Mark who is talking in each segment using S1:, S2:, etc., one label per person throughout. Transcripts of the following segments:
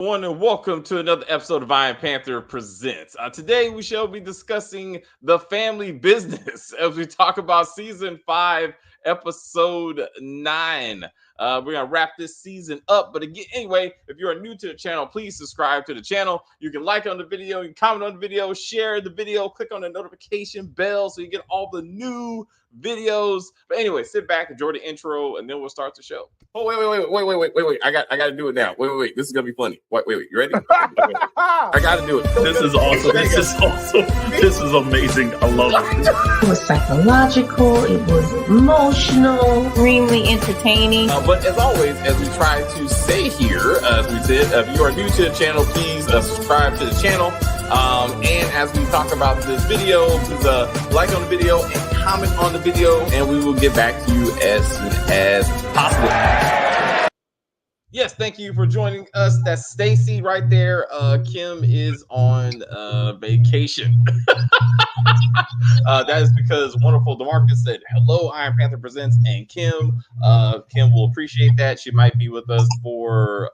S1: Everyone, and welcome to another episode of Iron Panther Presents. Today, we shall be discussing the family business as we talk about season 5, episode 9. We're gonna wrap this season up, but again, anyway, if you are new to the channel, please subscribe to the channel. You can like on the video, you can comment on the video, share the video, click on the notification bell so you get all the new videos. But anyway, sit back, enjoy the intro, and then we'll start the show.
S2: Oh, wait. I got to do it now. Wait. This is going to be funny. Wait. You ready? I got to do it.
S3: This is awesome. This is amazing. I love it.
S4: It was psychological. It was emotional.
S5: Extremely entertaining.
S2: But as always, as we try to say here, as we said, if you are new to the channel, please subscribe to the channel. And as we talk about this video, please like on the video and comment on the video, and we will get back to you as soon as possible.
S1: Yes, thank you for joining us. That's Stacy right there. Kim is on vacation. That is because wonderful DeMarcus said, hello, Iron Panther Presents, and Kim will appreciate that. She might be with us for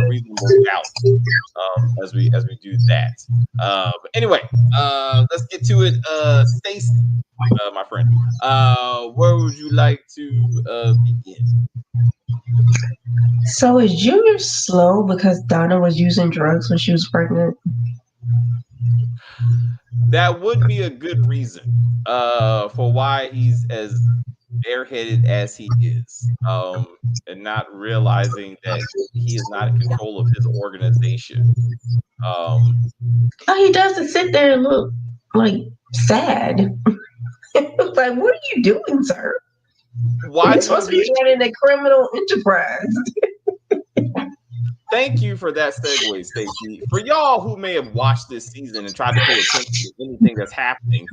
S1: reasonable doubt as we do that. But anyway, let's get to it. Stacy, my friend, where would you like to begin?
S4: So is Junior slow because Donna was using drugs when she was pregnant?
S1: That would be a good reason for why he's as airheaded as he is, and not realizing that he is not in control of his organization.
S4: Oh, he doesn't sit there and look like sad. Like, what are you doing, sir?
S1: Why
S4: You're supposed to be running a criminal enterprise.
S1: Thank you for that segue, Stacey. For y'all who may have watched this season and tried to pay attention to anything that's happening,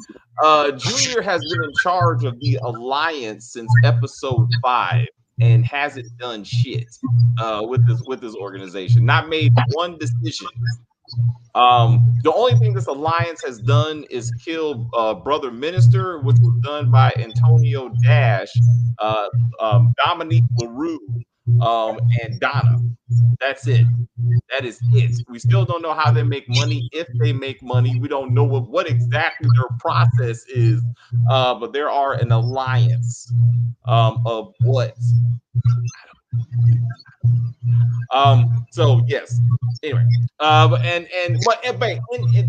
S1: Junior has been in charge of the Alliance since episode 5 and hasn't done shit with this organization. Not made one decision. The only thing this Alliance has done is kill Brother Minister, which was done by Antonio Dash, Dominique LaRue, and Donna. That's it. That is it. We still don't know how they make money, if they make money. We don't know what exactly their process is, but there are an alliance of what? So yes. Anyway, and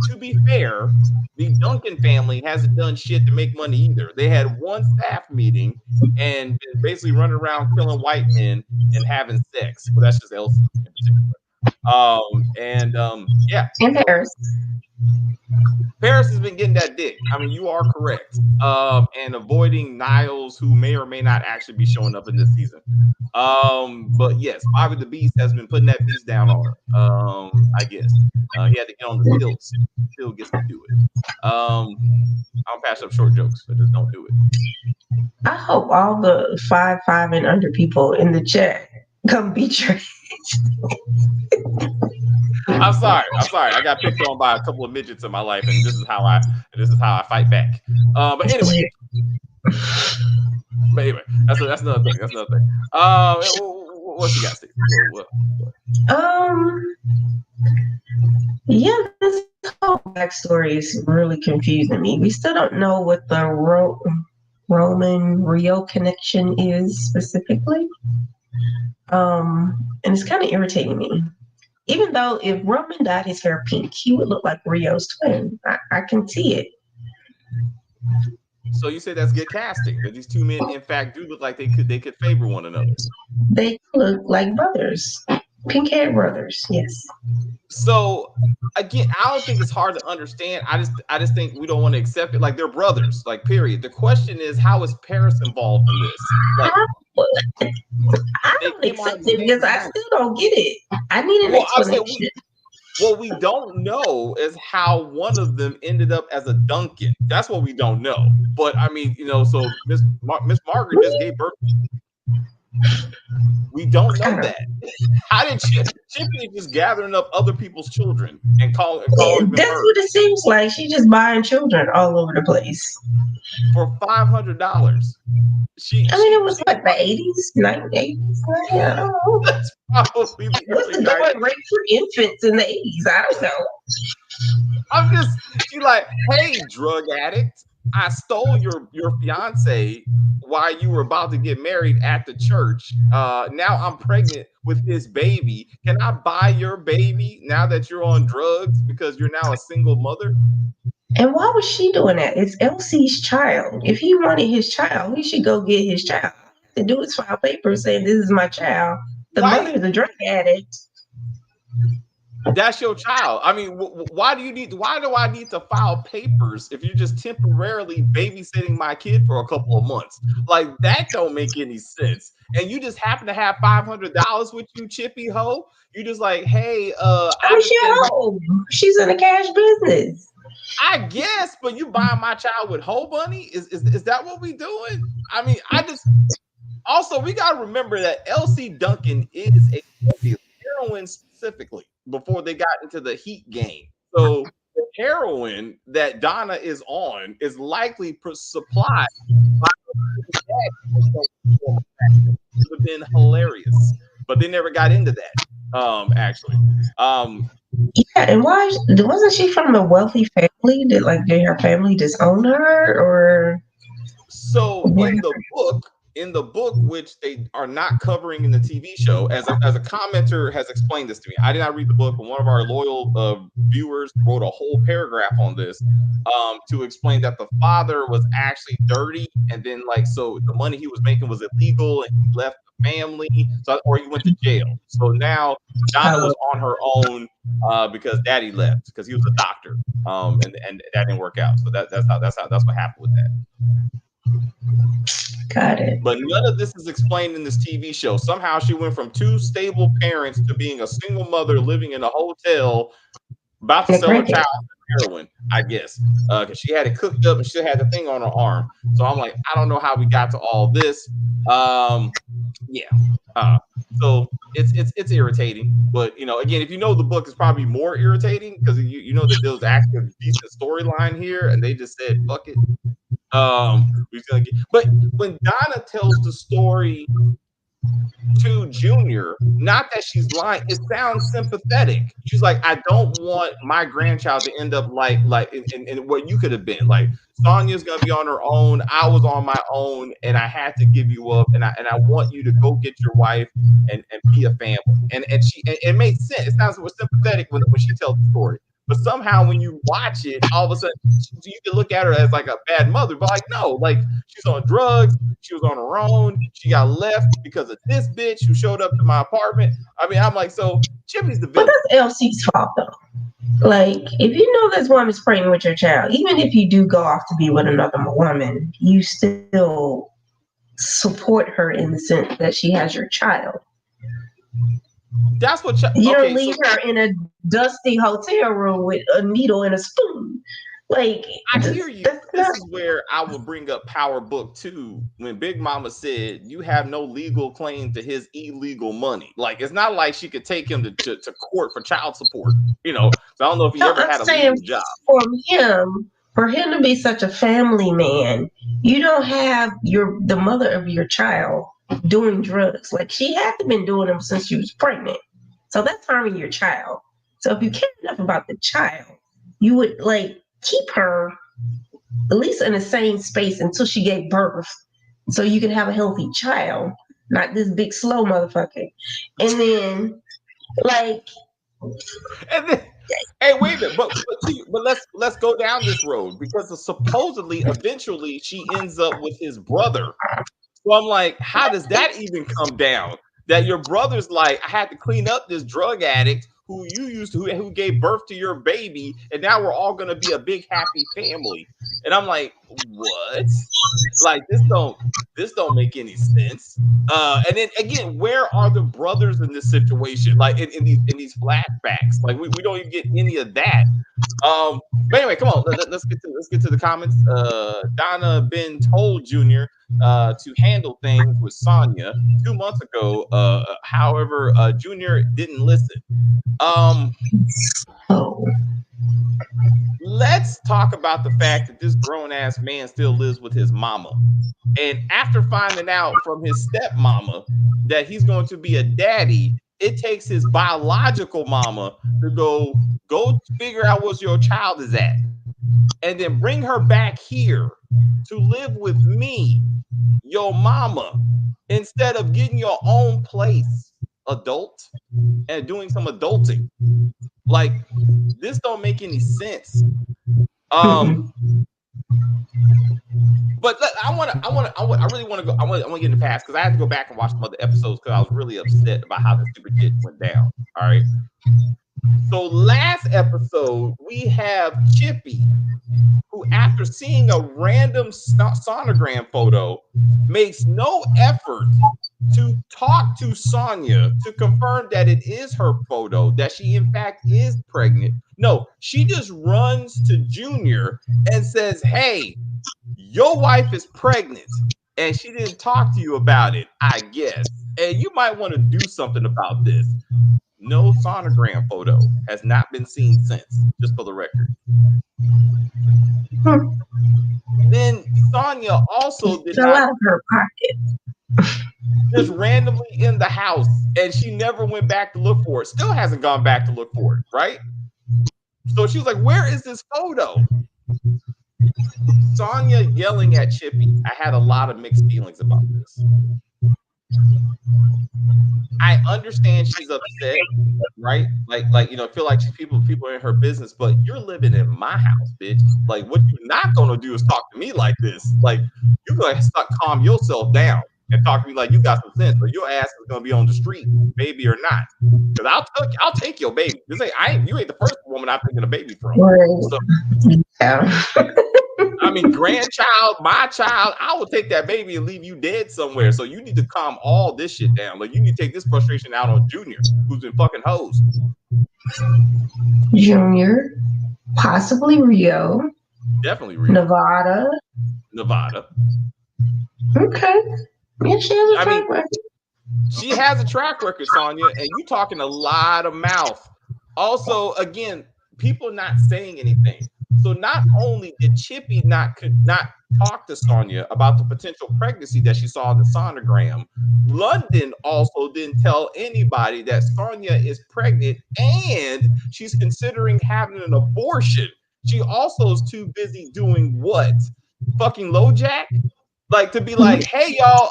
S1: to be fair, the Duncan family hasn't done shit to make money either. They had one staff meeting and been basically running around killing white men and having sex. Well, that's just Elsie in particular. Yeah.
S4: And Paris.
S1: Paris has been getting that dick. I mean, you are correct. And avoiding Niles, who may or may not actually be showing up in this season. But yes, Bobby the Beast has been putting that beast down on her. I guess he had to get on the stilts. Still gets to do it. I'll pass up short jokes, but just don't do it.
S4: I hope all the 5'5" and under people in the chat come beat your
S1: I'm sorry. I got picked on by a couple of midgets in my life, and this is how I fight back. But anyway, that's another thing. What you got, Steve?
S4: Yeah, this whole backstory is really confusing me. We still don't know what the Roman Rio connection is specifically. And it's kind of irritating me. Even though if Roman dyed his hair pink, he would look like Rio's twin. I can see it.
S1: So you say that's good casting, that these two men, in fact, do look like they could favor one another.
S4: They look like brothers, pink-haired brothers. Yes.
S1: So again, I don't think it's hard to understand. I just think we don't want to accept it. Like, they're brothers. Like, period. The question is, how is Paris involved in this? Like,
S4: I don't accept it because I still don't get it. I need an explanation.
S1: What we don't know is how one of them ended up as a Duncan. That's what we don't know. But I mean, so Miss Margaret just gave birth. We don't know that. How did Chippy just gathering up other people's children and calling them
S4: That's
S1: hers
S4: what it seems like. She just buying children all over the place.
S1: for $500?
S4: I mean, it was like the 80s, 1980s. I don't know.
S1: That's probably the
S4: What's
S1: early
S4: the
S1: 90s.
S4: going rate for infants in the 80s? I don't know.
S1: She like, hey, drug addict, I stole your fiance while you were about to get married at the church. Now I'm pregnant with his baby. Can I buy your baby now that you're on drugs because you're now a single mother?
S4: And why was she doing that? It's Elsie's child. If he wanted his child, he should go get his child. To do is file papers saying this is my child. The
S1: Right.
S4: mother is a drug addict.
S1: That's your child. I mean, why do I need to file papers if you're just temporarily babysitting my kid for a couple of months? Like, that don't make any sense. And you just happen to have $500 with you, Chippy Ho. You just like, hey,
S4: She's home. She's in the cash business.
S1: I guess, but you buying my child with Ho Bunny? Is that what we doing? I mean, also we gotta remember that Elsie Duncan is a heroin specifically before they got into the Heat game. So the heroin that Donna is on is likely supplied by it would have been hilarious, but they never got into that. Actually.
S4: Yeah, and why wasn't she from a wealthy family? Did her family disown her, or?
S1: So in the book, which they are not covering in the TV show, as a commenter has explained this to me. I did not read the book, but one of our loyal viewers wrote a whole paragraph on this to explain that the father was actually dirty, and then so the money he was making was illegal, and he left the family, or he went to jail. So now Donna was on her own because Daddy left because he was a doctor, and that didn't work out. So that's what happened with that.
S4: Got it.
S1: But none of this is explained in this TV show. Somehow she went from two stable parents to being a single mother living in a hotel, about to sell her child heroin, I guess, because she had it cooked up and she had the thing on her arm. So I'm like, I don't know how we got to all this. So it's irritating. But again, if you know the book, it's probably more irritating because you know that there was actually a decent storyline here, and they just said fuck it. But when Donna tells the story to Junior, not that she's lying, it sounds sympathetic. She's like, I don't want my grandchild to end up like in what you could have been. Like, Sonia's gonna be on her own. I was on my own, and I had to give you up. And I want you to go get your wife and be a family. And it made sense. It sounds sympathetic when she tells the story. But somehow when you watch it, all of a sudden you can look at her as like a bad mother. But no, she's on drugs. She was on her own. She got left because of this bitch who showed up to my apartment. I mean, I'm like, so Chippy's the villain.
S4: But that's Elsie's fault though. If you know this woman's pregnant with your child, even if you do go off to be with another woman, you still support her in the sense that she has your child.
S1: That's what
S4: you don't leave her in a dusty hotel room with a needle and a spoon. I
S1: hear you. This is where I will bring up Power Book 2 when Big Mama said you have no legal claim to his illegal money. It's not like she could take him to court for child support. So I don't know if he ever had a legal job.
S4: For him to be such a family man, you don't have the mother of your child doing drugs. She had to been doing them since she was pregnant. So that's harming your child. So if you care enough about the child, you would keep her at least in the same space until she gave birth, so you can have a healthy child, not this big slow motherfucker. And then
S1: hey, wait a minute, but let's go down this road because supposedly eventually she ends up with his brother. So I'm like, how does that even come down? That your brother's like, I had to clean up this drug addict who who gave birth to your baby, and now we're all gonna be a big happy family. And I'm like, what? This don't make any sense. And then again, where are the brothers in this situation? In these flashbacks, we don't even get any of that. But anyway, come on, let's get to the comments. Donna Ben told Junior to handle things with Sonia 2 months ago. However, Junior didn't listen.
S4: Oh,
S1: Let's talk about the fact that this grown ass man still lives with his mama. And after finding out from his stepmama that he's going to be a daddy, it takes his biological mama to go figure out where your child is at, and then bring her back here to live with me, your mama, instead of getting your own place, adult, and doing some adulting. Like, this don't make any sense. But I really want to go. I want to get in the past because I had to go back and watch some other episodes because I was really upset about how the stupid shit went down. All right. So last episode we have Chippy, who, after seeing a random sonogram photo, makes no effort to talk to Sonia to confirm that it is her photo, that she in fact is pregnant. No, she just runs to Junior and says, "Hey, your wife is pregnant and she didn't talk to you about it, I guess. And you might want to do something about this." No sonogram photo has not been seen since, just for the record. Then Sonia also did
S4: fell
S1: not
S4: out of her pocket.
S1: just randomly in the house, and she never went back to look for it. Still hasn't gone back to look for it, right? So she was like, "Where is this photo?" Sonia yelling at Chippy. I had a lot of mixed feelings about this. I understand she's upset, right? Like feel like people are in her business, but you're living in my house, bitch. Like, what you're not gonna do is talk to me like this. Like, you're gonna calm yourself down and talk to me like you got some sense, or your ass is gonna be on the street, baby or not. Because I'll take your baby. You ain't the first woman I'm taking a baby from. So,
S4: Yeah.
S1: I mean, grandchild, my child, I will take that baby and leave you dead somewhere. So you need to calm all this shit down. Like, you need to take this frustration out on Junior, who's been fucking hoes.
S4: Junior, possibly Rio.
S1: Definitely Rio.
S4: Nevada. Okay. Yeah, she has a track record.
S1: She has a track record, Sonia, and you talking a lot of mouth. Also, again, people not saying anything. So not only did Chippy could not talk to Sonia about the potential pregnancy that she saw in the sonogram, London also didn't tell anybody that Sonia is pregnant and she's considering having an abortion. She also is too busy doing what? Fucking LoJack? Like, to be like, "Hey y'all,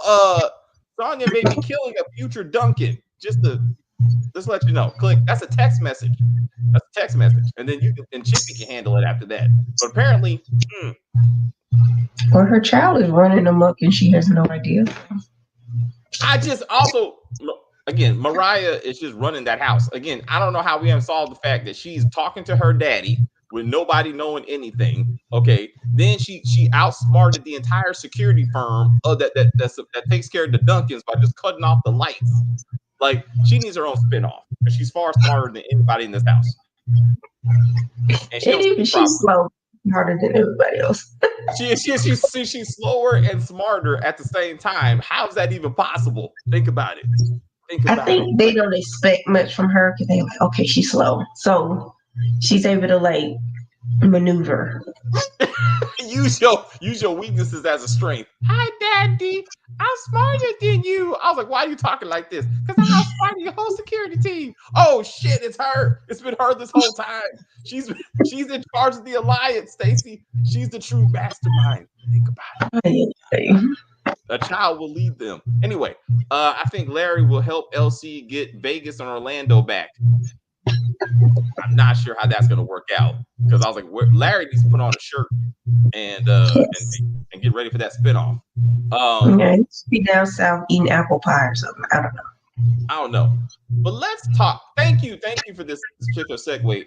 S1: Sonia may be killing a future Duncan." Just let you know. Click. That's a text message. And then Chippy can handle it after that. But apparently,
S4: or her child is running amok and she has no idea.
S1: I just also, again, Mariah is just running that house. Again, I don't know how we haven't solved the fact that she's talking to her daddy with nobody knowing anything. Okay, then she outsmarted the entire security firm that takes care of the Duncans by just cutting off the lights. Like, she needs her own spinoff, and she's far smarter than anybody in this house. And
S4: she's smarter than everybody else.
S1: she's slower and smarter at the same time. How is that even possible? Think about it.
S4: I think they don't expect much from her because they're like, okay, she's slow, so she's able to like maneuver.
S1: use your weaknesses as a strength. "Hi, Daddy. I'm smarter than you." I was like, "Why are you talking like this?" "Because I'm outsmarting your whole security team." Oh shit, it's her. It's been her this whole time. She's in charge of the alliance, Stacy. She's the true mastermind. Think about it. A child will lead them. Anyway, I think Larry will help LC get Vegas and Orlando back. I'm not sure how that's going to work out, because I was like, Larry needs to put on a shirt and get ready for that spinoff.
S4: Be down south eating apple pie or something. I don't know.
S1: But let's talk. Thank you for this particular segue.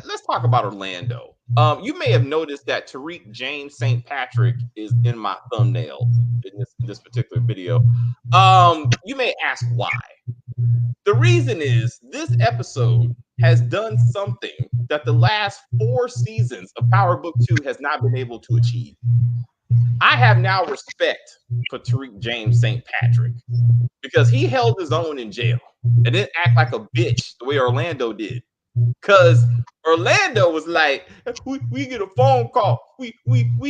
S1: Let's talk about Orlando. You may have noticed that Tariq James St. Patrick is in my thumbnail in this particular video. You may ask why. The reason is this episode has done something that the last 4 seasons of Power Book 2 has not been able to achieve. I have now respect for Tariq James St. Patrick because he held his own in jail and didn't act like a bitch the way Orlando did. Because Orlando was like, we get a phone call. We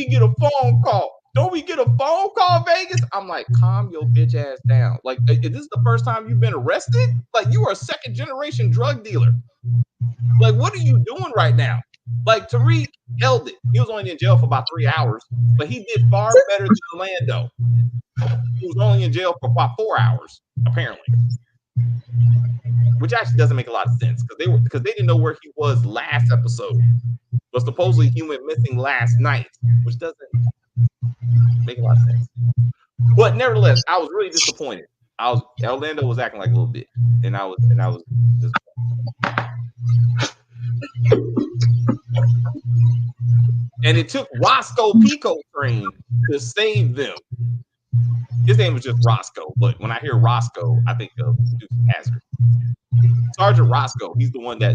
S1: get a phone call. Don't we get a phone call, Vegas? I'm like, calm your bitch ass down. Like, is this the first time you've been arrested? Like, you are a second generation drug dealer. Like, what are you doing right now? Like, Tariq held it. He was only in jail for about 3 hours, but he did far better than Orlando. He was only in jail for about 4 hours, apparently. Which actually doesn't make a lot of sense because they didn't know where he was last episode. But supposedly he went missing last night, which doesn't make a lot of sense. But nevertheless, I was really disappointed. Orlando was acting like a little bitch, and I was disappointed. And it took Roscoe Pico Train to save them. His name was just Roscoe, but when I hear Roscoe, I think of Dukes of Hazzard. Sergeant Roscoe, he's the one that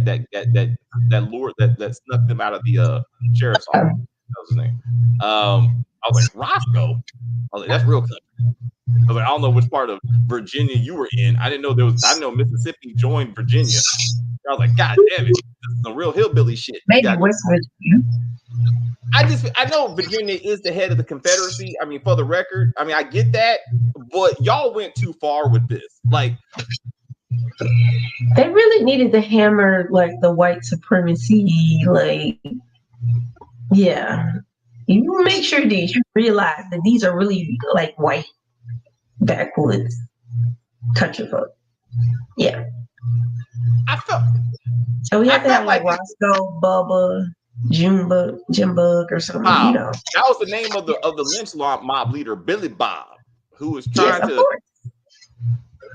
S1: lured that snuck them out of the sheriff's office. That was his name. I was like, Roscoe? I was like, that's real country. I was like, I don't know which part of Virginia you were in. I didn't know I didn't know Mississippi joined Virginia. I was like, God damn it, this is some real hillbilly shit.
S4: Maybe West Virginia.
S1: I know Virginia is the head of the Confederacy. I mean, for the record, I mean, I get that, but y'all went too far with this. Like,
S4: they really needed to hammer like the white supremacy. Like, yeah, you make sure that you realize that these are really like white backwoods country folk. Yeah,
S1: I felt
S4: so we have to have like Roscoe, Bubba, Junebug, or something.
S1: Bob.
S4: You know,
S1: that was the name of the lynch mob leader, Billy Bob, who was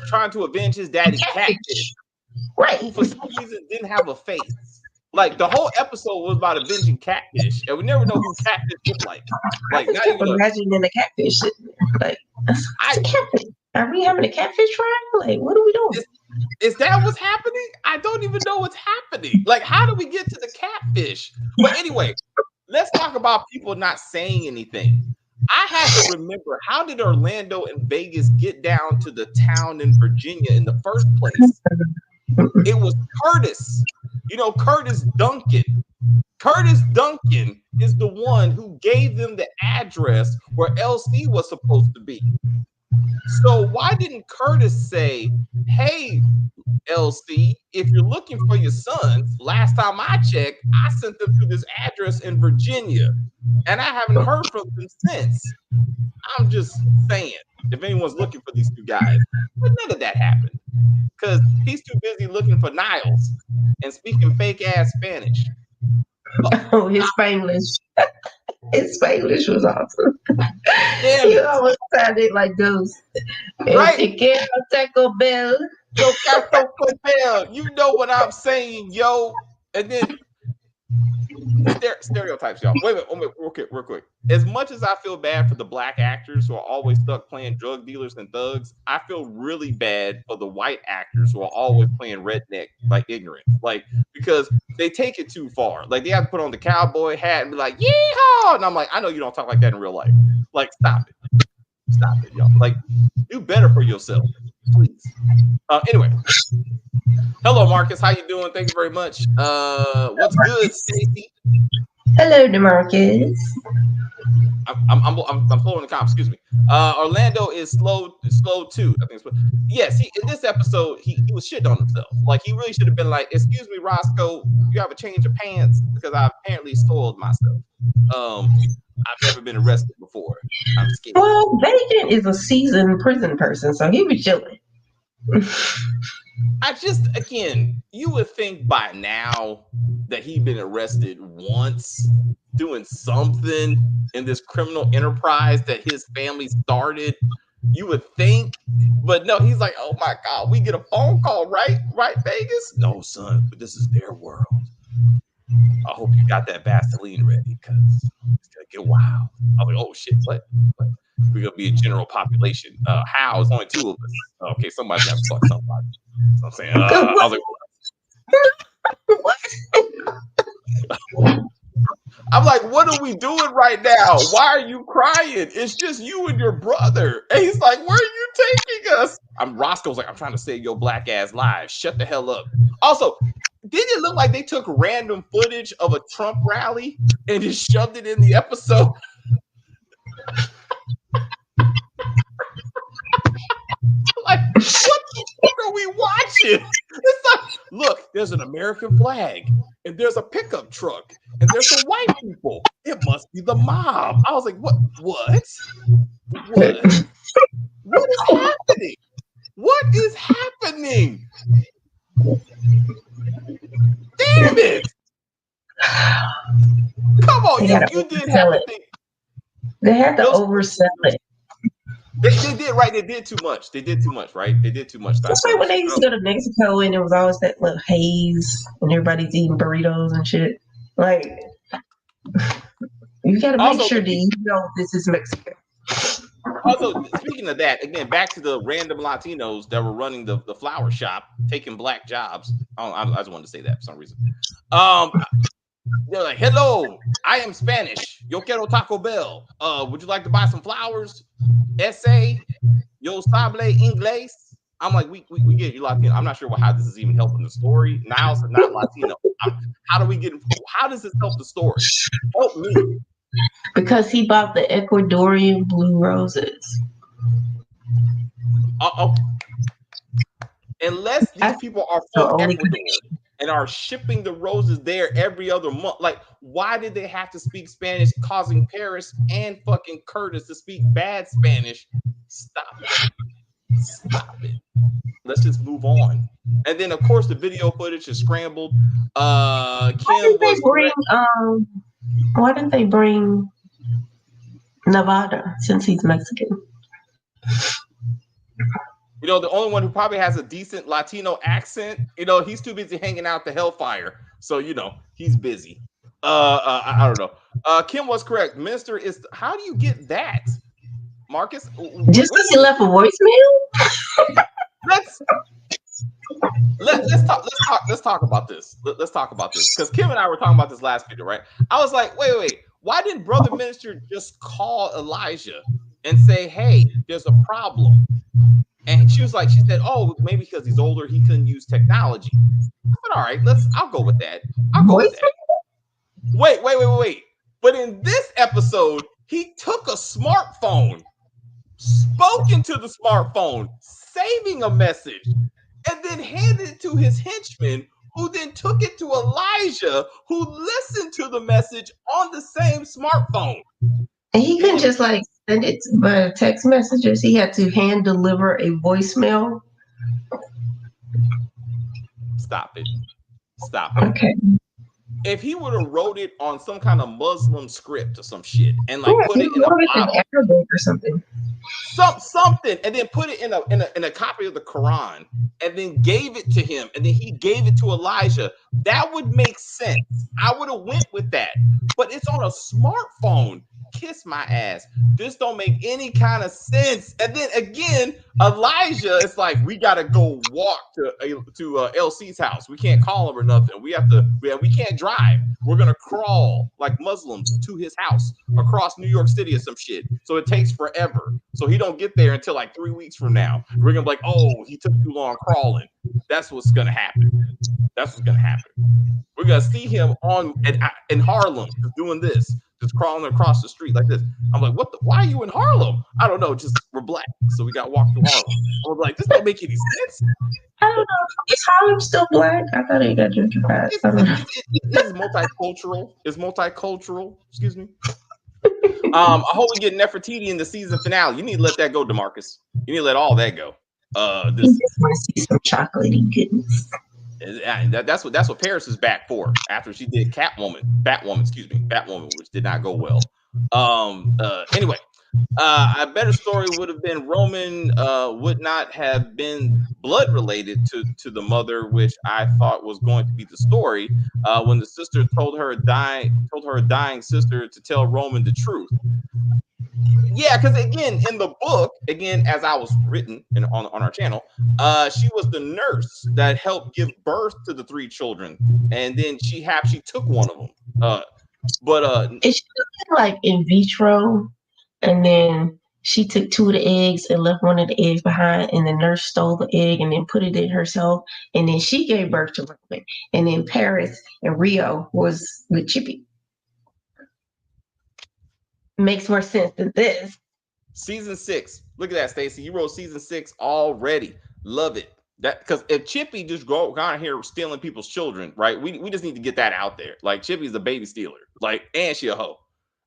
S1: trying to avenge his daddy Catfish,
S4: right?
S1: Who for some reason didn't have a face. Like the whole episode was about avenging Catfish, and we never know who Catfish looked like. Like,
S4: I kept imagining a catfish. Like, catfish. Are we having a catfish trial? Like, what are we doing?
S1: Is that what's happening? I don't even know what's happening. Like, how do we get to the catfish? But anyway, let's talk about people not saying anything. I have to remember, how did Orlando and Vegas get down to the town in Virginia in the first place? It was Curtis. You know, Curtis Duncan. Curtis Duncan is the one who gave them the address where LC was supposed to be. So why didn't Curtis say, hey, LC, if you're looking for your sons, last time I checked, I sent them to this address in Virginia, and I haven't heard from them since. I'm just saying, if anyone's looking for these two guys, but none of that happened because he's too busy looking for Niles and speaking fake ass Spanish.
S4: Oh, his Spanglish. His Spanglish was awesome.
S1: Damn
S4: He
S1: it.
S4: always sounded like those.
S1: Right.
S4: Taco Bell.
S1: You know what I'm saying, yo. And then stereotypes, y'all. Wait a minute, real quick. As much as I feel bad for the black actors who are always stuck playing drug dealers and thugs, I feel really bad for the white actors who are always playing redneck, like ignorant, like, because they take it too far. Like, they have to put on the cowboy hat and be like, yeehaw! And I'm like, I know you don't talk like that in real life. Like, stop it, y'all. Like, do better for yourself, please. Anyway. Hello, Marcus. How you doing? Thank you very much. What's good, Stacey?
S4: Hello, DeMarcus.
S1: I'm slow in the comments. Excuse me. Orlando is slow too. I think. Yes, in this episode he was shitting on himself. Like, he really should have been like, "Excuse me, Roscoe, you have a change of pants because I apparently soiled myself. I've never been arrested before. I'm scared."
S4: Well, Bacon is a seasoned prison person, so he was chilling.
S1: Again, you would think by now that he'd been arrested once doing something in this criminal enterprise that his family started. You would think, but no, he's like, oh my God, we get a phone call, right, Vegas? No, son, but this is their world. I hope you got that Vaseline ready because it's gonna get wild. I was like, oh shit, what? We're gonna be a general population. How? It's only 2 of us. Okay, somebody's got to fuck somebody. So I'm saying, I was like, I'm like, what are we doing right now? Why are you crying? It's just you and your brother. And he's like, where are you taking us? Roscoe's like, I'm trying to save your black ass lives. Shut the hell up. Also, didn't it look like they took random footage of a Trump rally and just shoved it in the episode? Like, what the fuck are we watching? It's like, look, there's an American flag, and there's a pickup truck, and there's some white people. It must be the mob. I was like, what? What? What is happening? What is happening? Damn it! Come on, you did have to think.
S4: They had to oversell it.
S1: They did, right? They did too much. They did too much, right? They did too much.
S4: That's like when they used to go to Mexico and there was always that little haze and everybody's eating burritos and shit. Like, you got to make sure that you know this is Mexico.
S1: Also, speaking of that, again, back to the random Latinos that were running the flower shop, taking black jobs. I just wanted to say that for some reason. They're like, hello, I am Spanish. Yo quiero Taco Bell. Would you like to buy some flowers? Essay, yo sable inglés. I'm like, we get you Latino. I'm not sure how this is even helping the story. Niles is not Latino. How does this help the story? Help me.
S4: Because he bought the Ecuadorian blue roses.
S1: Unless these people are from Ecuador and are shipping the roses there every other month. Like, why did they have to speak Spanish, causing Paris and fucking Curtis to speak bad Spanish? Stop it. Let's just move on. And then, of course, the video footage is scrambled. Why
S4: didn't they bring Nevada since he's Mexican?
S1: You know, the only one who probably has a decent Latino accent, you know, he's too busy hanging out the Hellfire. So, you know, he's busy. I don't know. Kim was correct. Minister is, how do you get that? Marcus?
S4: Just because he left a voicemail?
S1: Let's talk about this. Let's talk about this. Because Kim and I were talking about this last video, right? I was like, wait. Why didn't Brother Minister just call Elijah and say, hey, there's a problem? And she said, oh, maybe because he's older, he couldn't use technology. But all right, I'll go with that. Wait. But in this episode, he took a smartphone, spoke into the smartphone, saving a message, and then handed it to his henchman, who then took it to Elijah, who listened to the message on the same smartphone.
S4: And he couldn't just like send it by text messages. He had to hand deliver a voicemail.
S1: Stop it.
S4: Okay.
S1: If he would have wrote it on some kind of Muslim script or some shit and like put it in a bottle
S4: or something.
S1: Something, and then put it in a copy of the Quran, and then gave it to him, and then he gave it to Elijah, that would make sense. I would have went with that. But it's on a smartphone. Kiss my ass. This don't make any kind of sense. And then again, Elijah is like, we gotta go walk to LC's house. We can't call him or nothing. We can't drive. We're gonna crawl like Muslims to his house across New York City or some shit. So it takes forever. So he don't get there until like 3 weeks from now. We're gonna be like, oh, he took too long crawling. That's what's gonna happen. We're gonna see him in Harlem doing this, just crawling across the street like this. I'm like, why are you in Harlem? I don't know, just we're black, so we got to walk through Harlem. I was like, this don't make any sense.
S4: I don't know. Is Harlem still black? I thought it got gentrified.
S1: It's multicultural. It's multicultural. Excuse me. I hope we get Nefertiti in the season finale. You need to let that go, DeMarcus. You need to let all that go.
S4: You just want to see some chocolatey goodness.
S1: That's what Paris is back for after she did Batwoman, which did not go well. Anyway, a better story would have been Roman would not have been blood related to the mother, which I thought was going to be the story when the sister told her dying sister to tell Roman the truth. Yeah, because again, in the book, as I was written on our channel, she was the nurse that helped give birth to the 3 children, and then she took one of them. But
S4: It should have been like in vitro, and then she took 2 of the eggs and left 1 of the eggs behind, and the nurse stole the egg and then put it in herself, and then she gave birth to Roman. And then Paris and Rio was with Chippy. Makes more sense than this.
S1: season 6. Look at that, Stacey. You wrote season 6 already. Love it. That because if Chippy just go out here stealing people's children, right? We just need to get that out there. Like Chippy's a baby stealer, like, and she a hoe.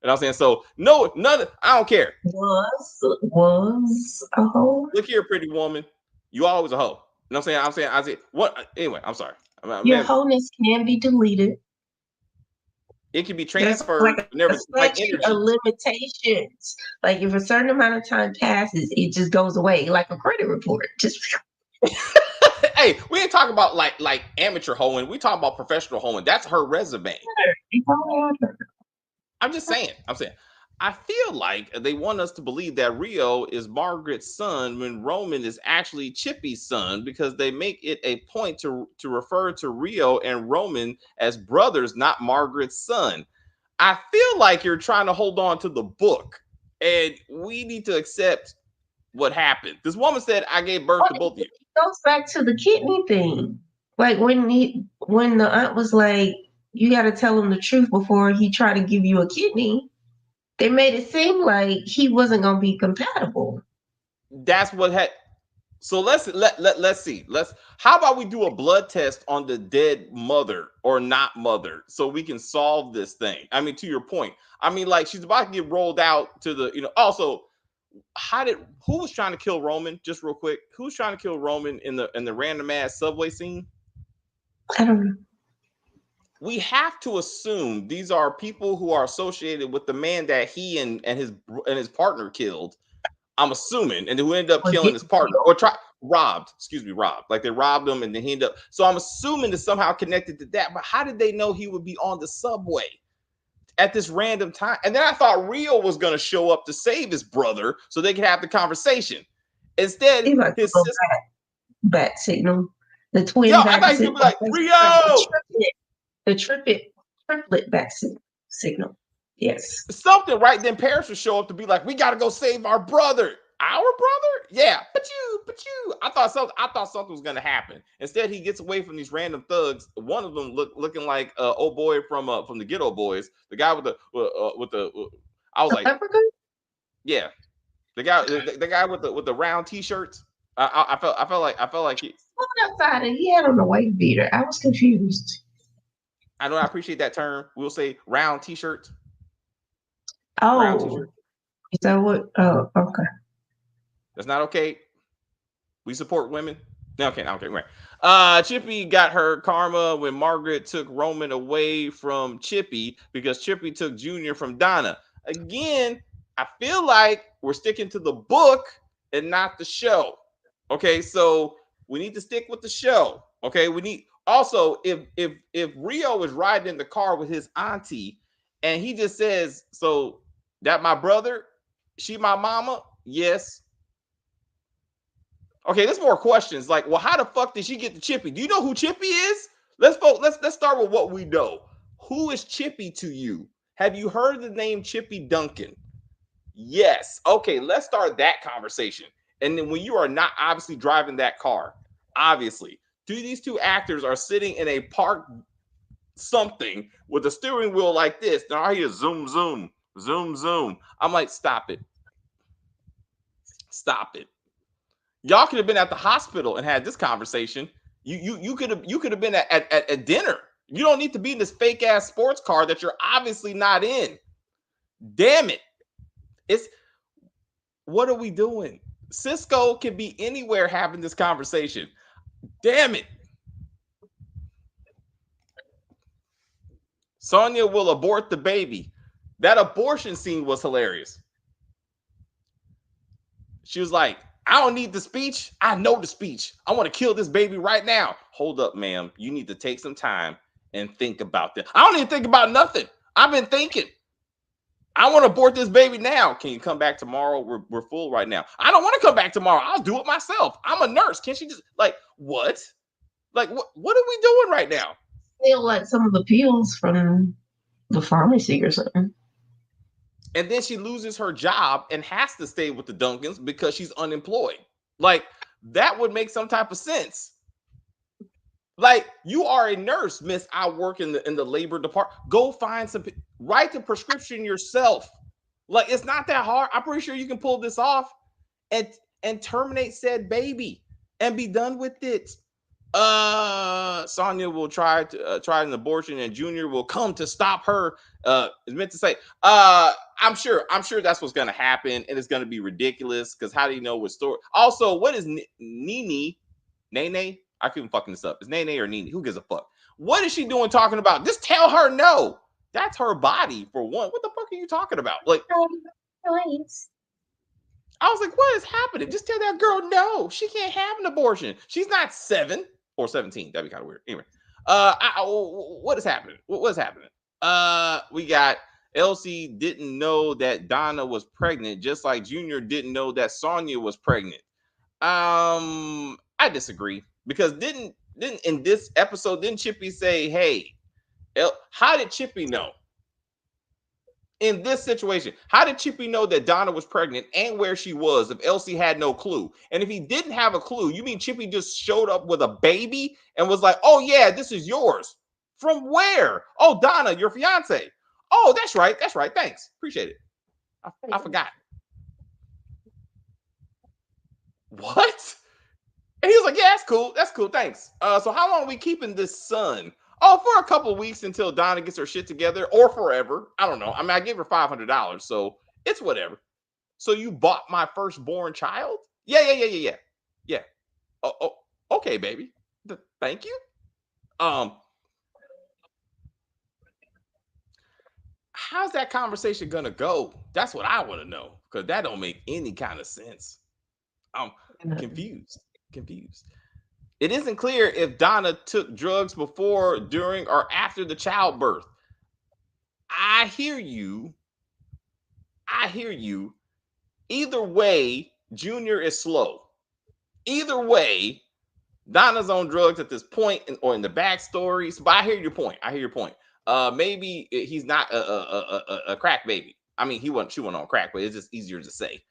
S1: You know what I'm saying? So no, none. I don't care.
S4: Was a hoe.
S1: Look here, pretty woman. You always a hoe. You know what I'm saying? I say what? Anyway, I'm sorry.
S4: Your wholeness can be deleted.
S1: It can be
S4: There's
S1: transferred.
S4: like
S1: Never
S4: a
S1: like
S4: statute
S1: energy.
S4: of limitations. Like if a certain amount of time passes, it just goes away, like a credit report. Just
S1: Hey, we ain't talking about like amateur hoeing. We talking about professional hoeing. That's her resume. I'm just saying. I feel like they want us to believe that Rio is Margaret's son when Roman is actually Chippy's son, because they make it a point to refer to Rio and Roman as brothers, not Margaret's son. I feel like you're trying to hold on to the book, and we need to accept what happened. This woman said, I gave birth to both of you.
S4: It goes back to the kidney thing. Like when the aunt was like, you got to tell him the truth before he tried to give you a kidney. They made it seem like he wasn't going to be compatible.
S1: That's what had. So let's see. How about we do a blood test on the dead mother or not mother so we can solve this thing? I mean, to your point. I mean, like, she's about to get rolled out to the, also, who was trying to kill Roman? Just real quick. Who's trying to kill Roman in the random ass subway scene?
S4: I don't know.
S1: We have to assume these are people who are associated with the man that he and his partner killed. I'm assuming, and who ended up killing his partner or robbed. Like they robbed him and then he ended up. So I'm assuming it's somehow connected to that. But how did they know he would be on the subway at this random time? And then I thought Rio was going to show up to save his brother so they could have the conversation. Instead, his sister
S4: bat signal, the twin.
S1: Yo, I thought he would be like Rio.
S4: The triplet bat signal. Yes.
S1: Something, right? Then Paris would show up to be like, we got to go save our brother. Our brother? Yeah. But you. I thought something was going to happen. Instead, he gets away from these random thugs. One of them looking like old boy from the Ghetto Boys. The guy with the I was like,
S4: leprechaun?
S1: Yeah. The guy with the round t-shirts. I felt like he
S4: outside and he had on a white beater. I was confused.
S1: I know, I appreciate that term. We'll say round t-shirts.
S4: Oh,
S1: round t-shirt.
S4: Is that what? Oh, okay.
S1: That's not okay. We support women. No, okay, right. Chippy got her karma when Margaret took Roman away from Chippy because Chippy took Junior from Donna. Again, I feel like we're sticking to the book and not the show. Okay, so we need to stick with the show. Okay, we need also if Rio is riding in the car with his auntie and he just says, so that my brother, she my mama? Yes. Okay, there's more questions. Like, well, how the fuck did she get to Chippy? Do you know who Chippy is? Let's start with what we know. Who is Chippy to you? Have you heard the name Chippy Duncan? Yes. Okay, let's start that conversation. And then when you are not obviously driving that car, obviously, these two actors are sitting in a park something with a steering wheel like this. Now I hear zoom, zoom, zoom, zoom. I'm like, stop it. Stop it. Y'all could have been at the hospital and had this conversation. You could have been at dinner. You don't need to be in this fake ass sports car that you're obviously not in. Damn it. What are we doing? Cisco can be anywhere having this conversation. Damn it. Sonia will abort the baby. That abortion scene was hilarious. She was like, I don't need the speech. I know the speech. I want to kill this baby right now. Hold up, ma'am. You need to take some time and think about this. I don't even think about nothing. I've been thinking. I want to abort this baby now. Can you come back tomorrow? We're full right now. I don't want to come back tomorrow. I'll do it myself. I'm a nurse. Can't she just what? Like what are we doing right now?
S4: Feel like some of the pills from the pharmacy or something.
S1: And then she loses her job and has to stay with the Duncans because she's unemployed. Like, that would make some type of sense. Like, you are a nurse, miss. I work in the labor department. Go find some, write the prescription yourself. Like, it's not that hard. I'm pretty sure you can pull this off and terminate said baby and be done with it. Sonia will try an abortion, and Junior will come to stop her. Is meant to say, I'm sure that's what's gonna happen, and it's gonna be ridiculous because how do you know what story? Also, what is Nene? Nene? I couldn't fucking this up. Is Nene or Nene? Who gives a fuck? What is she doing talking about? Just tell her no. That's her body for one. What the fuck are you talking about? Like, I was like, what is happening? Just tell that girl no. She can't have an abortion. She's not 7 or 17. That'd be kind of weird. Anyway, what is happening? What is happening? We got Elsie didn't know that Donna was pregnant, just like Junior didn't know that Sonia was pregnant. I disagree because didn't in this episode didn't Chippy say, hey, how did Chippy know? In this situation, how did Chippy know that Donna was pregnant and where she was if Elsie had no clue? And if he didn't have a clue, you mean Chippy just showed up with a baby and was like, oh, yeah, this is yours. From where? Oh, Donna, your fiance. Oh, that's right. That's right. Thanks. Appreciate it. I forgot. What? And he was like, yeah, that's cool. That's cool. Thanks. So how long are we keeping this son? Oh, for a couple of weeks until Donna gets her shit together, or forever. I don't know. I mean, I gave her $500, so it's whatever. So you bought my firstborn child? Yeah. Oh, okay, baby. Thank you. How's that conversation gonna go? That's what I want to know, because that don't make any kind of sense. I'm confused. It isn't clear if Donna took drugs before, during, or after the childbirth. I hear you. Either way, Junior is slow. Either way, Donna's on drugs at this point or in the backstory. But I hear your point. Maybe he's not a crack baby. I mean, he wasn't chewing on crack, but it's just easier to say.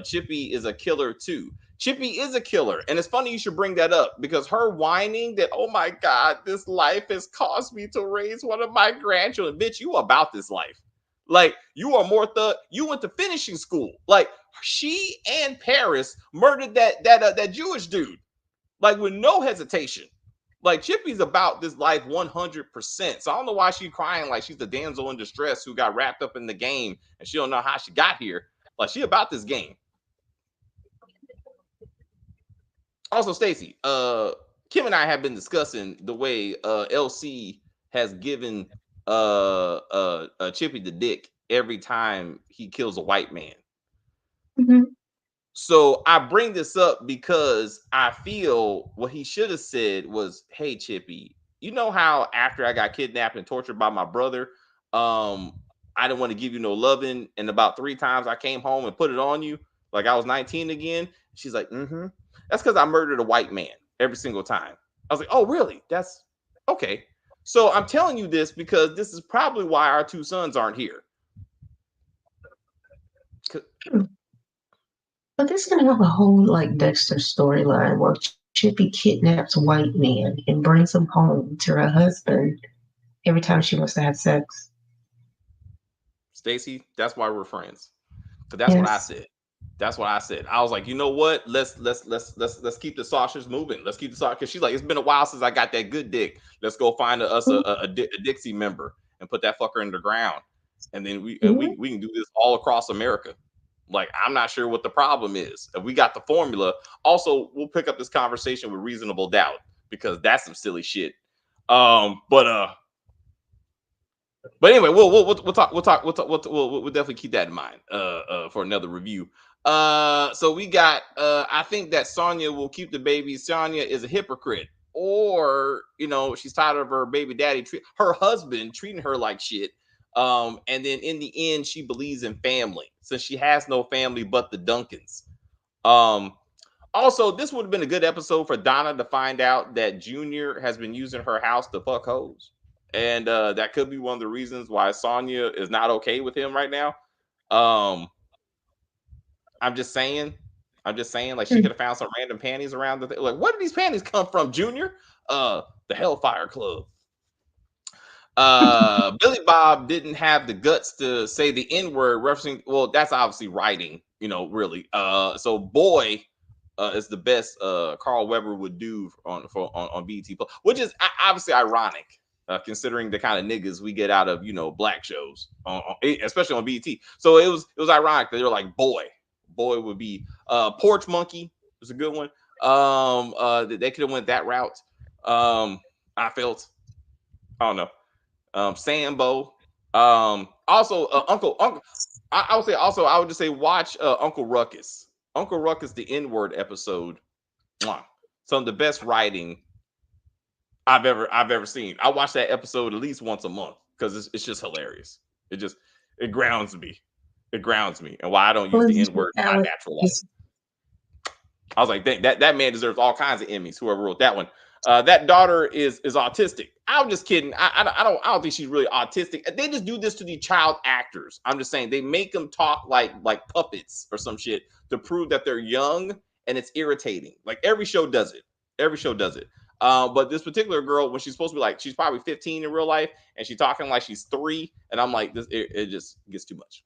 S1: Chippy is a killer too. Chippy is a killer. And it's funny you should bring that up because her whining that, oh my God, this life has caused me to raise one of my grandchildren. Bitch, you about this life. Like, you are more you went to finishing school. Like, she and Paris murdered that Jewish dude. Like, with no hesitation. Like, Chippy's about this life 100%. So I don't know why she's crying like she's the damsel in distress who got wrapped up in the game and she don't know how she got here. Like, she about this game. Also, Stacy, Kim and I have been discussing the way LC has given Chippy the dick every time he kills a white man.
S4: Mm-hmm.
S1: So I bring this up because I feel what he should have said was, hey, Chippy, you know how after I got kidnapped and tortured by my brother, I didn't want to give you no loving. And about 3 times I came home and put it on you like I was 19 again. She's like, mm-hmm. That's because I murdered a white man every single time. I was like, oh, really? That's okay. So I'm telling you this because this is probably why our 2 sons aren't here.
S4: But this is gonna have a whole like Dexter storyline where Chippy kidnaps a white man and brings him home to her husband every time she wants to have sex.
S1: Stacy, that's why we're friends. But that's what I said. That's what I said. I was like, you know what? Let's keep the sausage moving. Let's keep the sausage. Because she's like, it's been a while since I got that good dick. Let's go find us a Dixie member and put that fucker in the ground, and then we can do this all across America. Like, I'm not sure what the problem is. If we got the formula, also we'll pick up this conversation with reasonable doubt because that's some silly shit. But anyway, we'll definitely keep that in mind for another review. So we got I think that Sonia will keep the baby. Sonia is a hypocrite, or she's tired of her baby daddy, her husband treating her like shit. And then in the end, she believes in family since she has no family but the Duncans. Also, this would have been a good episode for Donna to find out that Junior has been using her house to fuck hoes. and that could be one of the reasons why Sonya is not okay with him right now. Um, I'm just saying. Like she could have found some random panties around the like. Where did these panties come from, Junior? The Hellfire Club. Billy Bob didn't have the guts to say the N-word, referencing. Well, that's obviously writing, really. So boy is the best Carl Weber would do on BET, which is obviously ironic. Considering the kind of niggas we get out of black shows, especially on BET. So it was ironic that they were like boy would be Porch Monkey was a good one. They could have went that route. I felt, I don't know. Sambo. Also Uncle. I would say also I would just say watch Uncle Ruckus. Uncle Ruckus, the N-word episode. Mwah. Some of the best writing I've ever seen. I watch that episode at least once a month because it's just hilarious. It grounds me. It grounds me, and why I don't use the N-word in my natural life. I was like, that man deserves all kinds of Emmys. Whoever wrote that one. That daughter is autistic. I'm just kidding. I don't think she's really autistic. They just do this to the child actors. I'm just saying they make them talk like puppets or some shit to prove that they're young, and it's irritating. Like every show does it. But this particular girl, when she's supposed to be like, she's probably 15 in real life, and she's talking like she's 3, and I'm like, it just gets too much.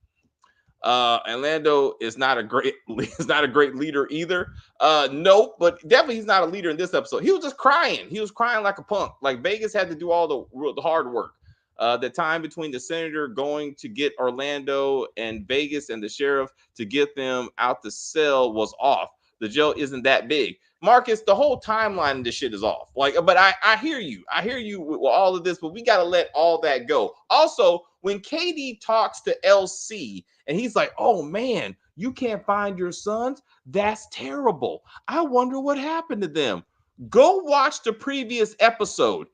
S1: Orlando is not a great leader either. No, but definitely he's not a leader in this episode. He was just crying. He was crying like a punk. Like Vegas had to do all the hard work. The time between the senator going to get Orlando and Vegas and the sheriff to get them out the cell was off. The jail isn't that big. Marcus, the whole timeline of this shit is off. Like, but I hear you. I hear you with all of this, but we got to let all that go. Also, when KD talks to LC and he's like, oh man, you can't find your sons? That's terrible. I wonder what happened to them. Go watch the previous episode.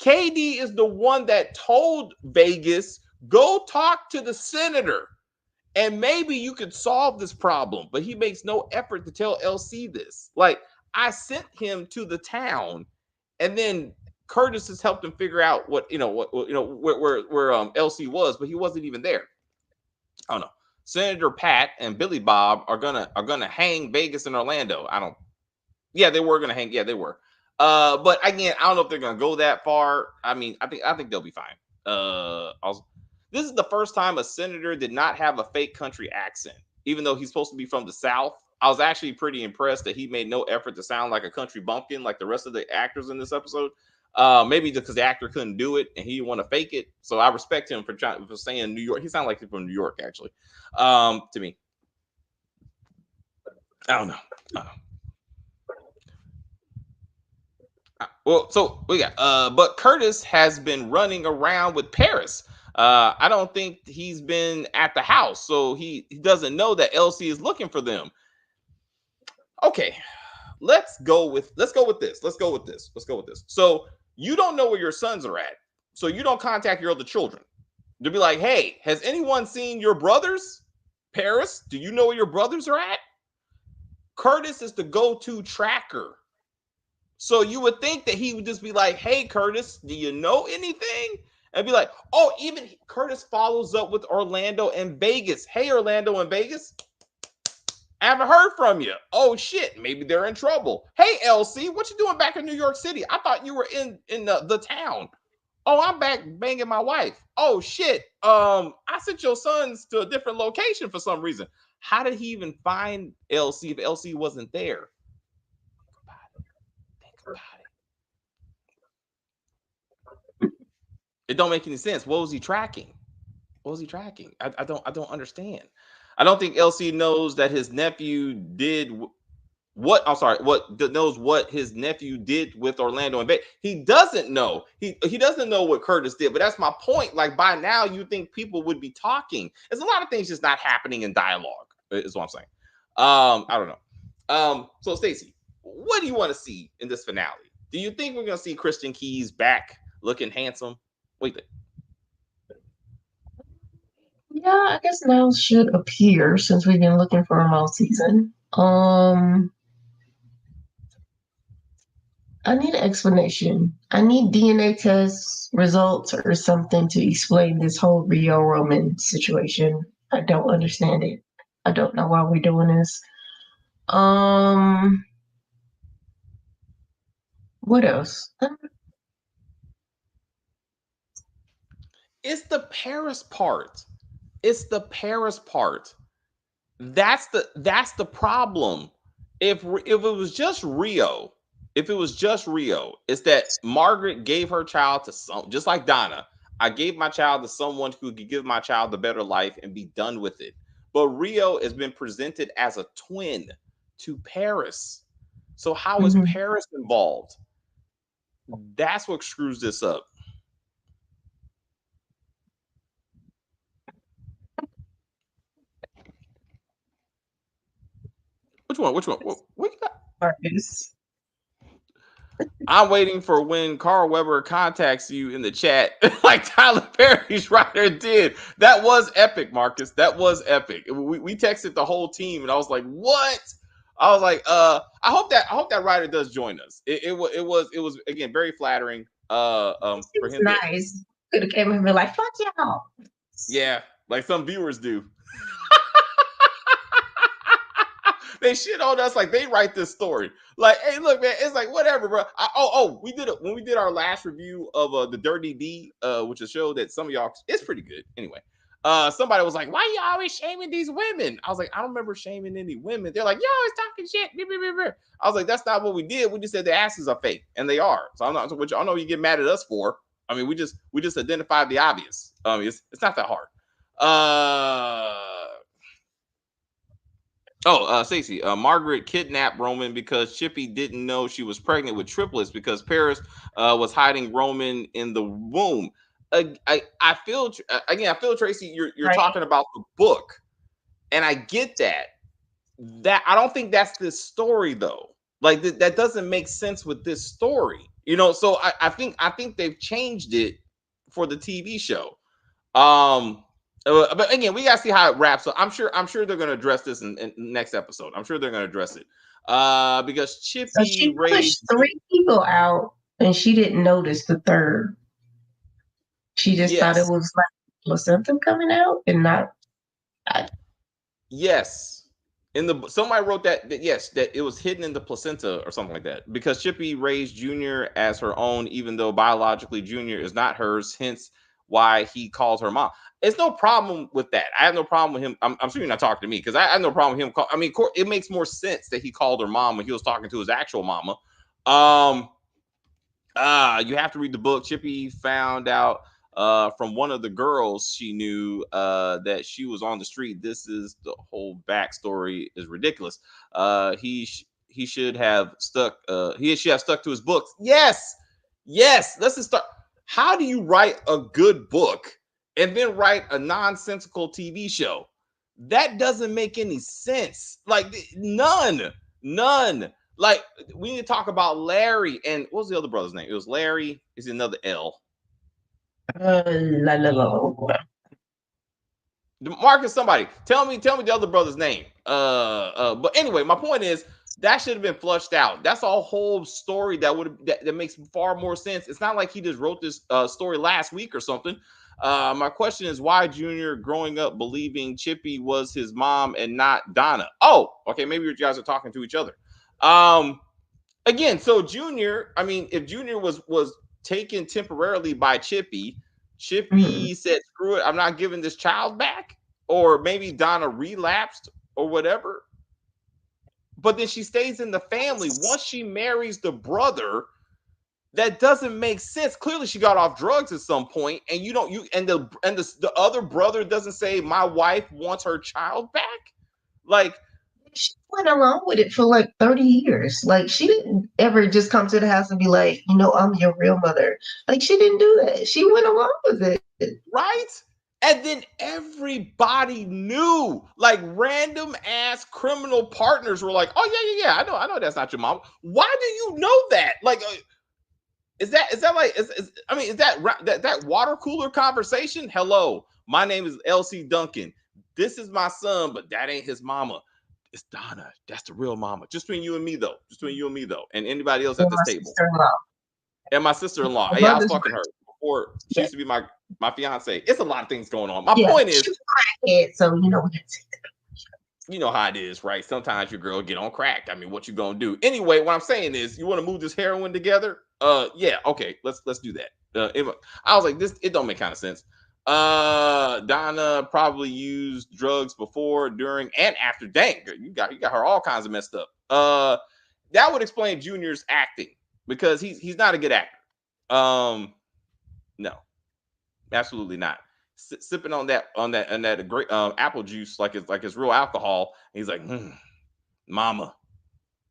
S1: KD is the one that told Vegas, go talk to the senator. And maybe you could solve this problem, but he makes no effort to tell LC this. Like, I sent him to the town, and then Curtis has helped him figure out where LC was, but he wasn't even there. I don't know. Senator Pat and Billy Bob are gonna hang Vegas and Orlando. Yeah, they were gonna hang. Yeah, they were. But again, I don't know if they're gonna go that far. I mean, I think they'll be fine. This is the first time a senator did not have a fake country accent, even though he's supposed to be from the South. I was actually pretty impressed that he made no effort to sound like a country bumpkin like the rest of the actors in this episode. Maybe just because the actor couldn't do it and he didn't want to fake it. So I respect him for saying New York. He sounded like he's from New York, actually. To me, I don't know. Well, so we got. But Curtis has been running around with Paris. I don't think he's been at the house, so he doesn't know that LC is looking for them. Okay, let's go with this. So you don't know where your sons are at, so you don't contact your other children to be like, hey, has anyone seen your brothers? Paris, do you know where your brothers are at? Curtis is the go-to tracker. So you would think that he would just be like, hey, Curtis, do you know anything? And be like, oh, even Curtis follows up with Orlando and Vegas. Hey, Orlando and Vegas, I haven't heard from you. Oh, shit, maybe they're in trouble. Hey, LC, what you doing back in New York City? I thought you were in the town. Oh, I'm back banging my wife. Oh, shit, I sent your sons to a different location for some reason. How did he even find LC if LC wasn't there? Think about it. It don't make any sense. What was he tracking? I don't understand. I don't think LC knows that his nephew did what. I'm sorry. Knows what his nephew did with Orlando and Bay. He doesn't know. He doesn't know what Curtis did. But that's my point. Like by now, you think people would be talking. There's a lot of things just not happening in dialogue. Is what I'm saying. I don't know. So Stacey, what do you want to see in this finale? Do you think we're gonna see Christian Keys back looking handsome? What do you think?
S4: Yeah, I guess now should appear since we've been looking for him all season. I need an explanation. I need DNA test results or something to explain this whole Rio Roman situation. I don't understand it. I don't know why we're doing this. Um, what else?
S1: It's the Paris part. It's the Paris part. That's the problem. If it was just Rio, it's that Margaret gave her child to some, just like Donna. I gave my child to someone who could give my child a better life and be done with it. But Rio has been presented as a twin to Paris. So how is
S4: Mhm.
S1: Paris involved? That's what screws this up. Which one? Which one? What you got?
S4: Marcus.
S1: I'm waiting for when Carl Weber contacts you in the chat, like Tyler Perry's writer did. That was epic, Marcus. That was epic. We texted the whole team, and I was like, "What?" I was like, I hope that writer does join us. It was again very flattering.
S4: It
S1: For
S4: was
S1: him to,
S4: nice. Could have came and been like, "Fuck y'all."
S1: yeah, like some viewers do. They shit on us like they write this story. Like, hey, look, man, it's like whatever, bro. We did it when we did our last review of the Dirty D, which is a show that some of y'all it's pretty good. Anyway, somebody was like, "Why you always shaming these women?" I was like, "I don't remember shaming any women." They're like, "Yo, it's talking shit." I was like, "That's not what we did. We just said the asses are fake, and they are." So I'm not. Which I know you get mad at us for. I mean, we just identified the obvious. It's not that hard. Stacey, Margaret kidnapped Roman because Chippy didn't know she was pregnant with triplets because Paris was hiding Roman in the womb. I feel again. I feel Tracy. You're
S4: Right.
S1: talking about the book, and I get that. That I don't think that's this story though. Like that doesn't make sense with this story. So I think they've changed it for the TV show. But again, we gotta see how it wraps up. I'm sure they're gonna address this in next episode. I'm sure they're gonna address it. Because
S4: So
S1: Chippy
S4: she
S1: raised.
S4: pushed three people out, and she didn't notice the third. She just thought it
S1: Yes,
S4: was like placenta coming out, and not. I,
S1: yes. In the somebody wrote that yes, that it was hidden in the placenta or something like that. Because Chippy raised Junior as her own, even though biologically Junior is not hers. Hence why he calls her mom. It's no problem with that. I have no problem with him. I'm sure you're not talking to me because I have no problem with him. I mean, it makes more sense that he called her mom when he was talking to his actual mama. Um, you have to read the book. Chippy found out from one of the girls she knew that she was on the street. This is the whole backstory is ridiculous. He should have stuck. He should have stuck to his books. Yes, yes. Let's just start. How do you write a good book and then write a nonsensical TV show? That doesn't make any sense. Like none. Like we need to talk about Larry and what was the other brother's name? It was Larry. Is another L.
S4: la, la, la.
S1: Marcus, somebody tell me the other brother's name. But anyway, my point is that should have been flushed out. That's a whole story that makes far more sense. It's not like he just wrote this story last week or something. My question is why Junior growing up believing Chippy was his mom and not Donna. Oh, okay, maybe you guys are talking to each other. Again, so Junior, I mean, if Junior was taken temporarily by Chippy,
S4: Mhm.
S1: Chippy said, "Screw it, I'm not giving this child back," or maybe Donna relapsed or whatever. But then she stays in the family. Once she marries the brother, that doesn't make sense. Clearly, she got off drugs at some point, and you don't you and the other brother doesn't say my wife wants her child back. Like
S4: She went along with it for like 30 years. Like she didn't ever just come to the house and be like, I'm your real mother. Like she didn't do that. She went along with it.
S1: right? And then everybody knew, like random ass criminal partners were like, "Oh yeah. I know that's not your mom. Why do you know that? Like, is that like, I mean, is that water cooler conversation? Hello, my name is LC Duncan. This is my son, but that ain't his mama. it's Donna. That's the real mama. Just between you and me, though. Just between you and me, though, and anybody else
S4: And
S1: at this
S4: my
S1: table.
S4: sister-in-law.
S1: And my sister-in-law.
S4: My
S1: Yeah, I was
S4: brother's
S1: fucking her before she
S4: yeah,
S1: used to be my fiance. It's a lot of things going on. My
S4: yeah.
S1: point is,
S4: She's a crackhead, so we have to take
S1: you know how it is, right? Sometimes your girl get on crack. I mean, what you gonna do? Anyway, what I'm saying is, you want to move this heroin together? Yeah, okay, let's do that. I was like, this, it don't make kind of sense. Donna probably used drugs before, during, and after. Dang, you got her all kinds of messed up. That would explain Junior's acting, because he's not a good actor. No, absolutely not. Sipping on that great apple juice like it's real alcohol. And he's like, Mama,